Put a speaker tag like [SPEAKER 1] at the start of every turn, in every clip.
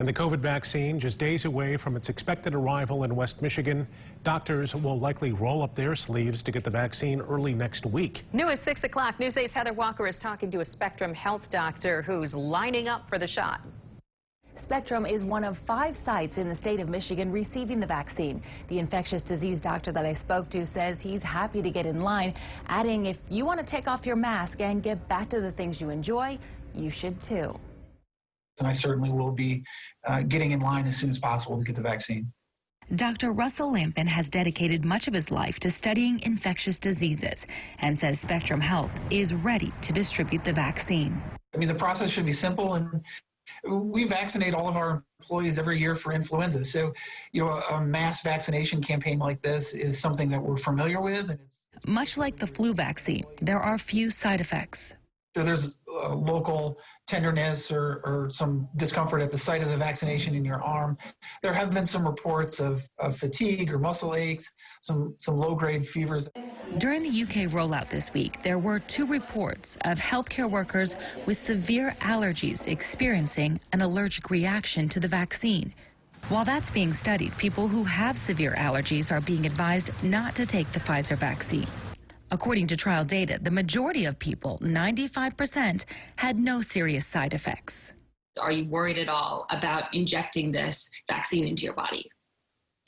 [SPEAKER 1] And the COVID vaccine just days away from its expected arrival in West Michigan. Doctors will likely roll up their sleeves to get the vaccine early next week.
[SPEAKER 2] New at 6 o'clock, News 8's Heather Walker is talking to a Spectrum Health doctor who's lining up for the shot.
[SPEAKER 3] Spectrum is one of 5 sites in the state of Michigan receiving the vaccine. The infectious disease doctor that I spoke to says he's happy to get in line, adding if you want to take off your mask and get back to the things you enjoy, you should too.
[SPEAKER 4] And I certainly will be getting in line as soon as possible to get the vaccine.
[SPEAKER 3] Dr. Russell Lampin has dedicated much of his life to studying infectious diseases and says Spectrum Health is ready to distribute the vaccine.
[SPEAKER 4] I mean, the process should be simple, and we vaccinate all of our employees every year for influenza. So, a mass vaccination campaign like this is something that we're familiar with. And
[SPEAKER 3] much like the flu vaccine, there are few side effects.
[SPEAKER 4] There's local tenderness or some discomfort at the site of the vaccination in your arm. There have been some reports of fatigue or muscle aches, some low-grade fevers.
[SPEAKER 3] During the UK rollout this week, there were 2 reports of healthcare workers with severe allergies experiencing an allergic reaction to the vaccine. While that's being studied, people who have severe allergies are being advised not to take the Pfizer vaccine. According to trial data, the majority of people, 95%, had no serious side effects.
[SPEAKER 5] Are you worried at all about injecting this vaccine into your body?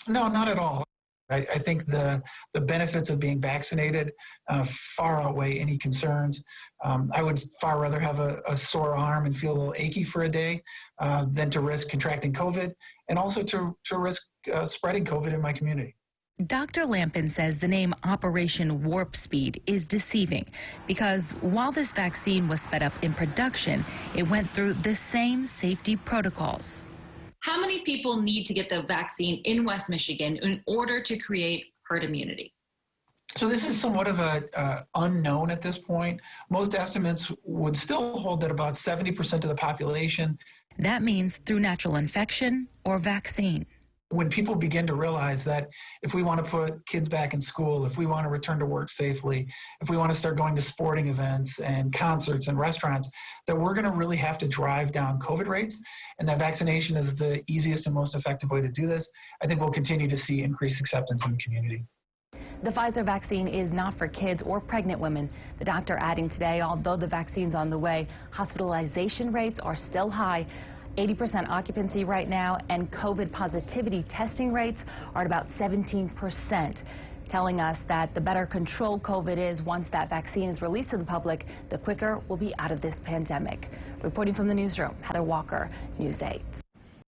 [SPEAKER 4] No, not at all. I think the benefits of being vaccinated far outweigh any concerns. I would far rather have a sore arm and feel a little achy for a day than to risk contracting COVID and also to risk spreading COVID in my community.
[SPEAKER 3] Dr. Lampin says the name Operation Warp Speed is deceiving because while this vaccine was sped up in production, it went through the same safety protocols.
[SPEAKER 5] How many people need to get the vaccine in West Michigan in order to create herd immunity?
[SPEAKER 4] So this is somewhat of a unknown at this point. Most estimates would still hold that about 70% of the population.
[SPEAKER 3] That means through natural infection or vaccine.
[SPEAKER 4] When people begin to realize that if we want to put kids back in school, if we want to return to work safely, if we want to start going to sporting events and concerts and restaurants, that we're going to really have to drive down COVID rates, and that vaccination is the easiest and most effective way to do this. I think we'll continue to see increased acceptance in the community.
[SPEAKER 3] The Pfizer vaccine is not for kids or pregnant women. The doctor adding today, although the vaccine's on the way, hospitalization rates are still high. 80% occupancy right now, and COVID positivity testing rates are at about 17%, telling us that the better controlled COVID is once that vaccine is released to the public, the quicker we'll be out of this pandemic. Reporting from the newsroom, Heather Walker, News 8.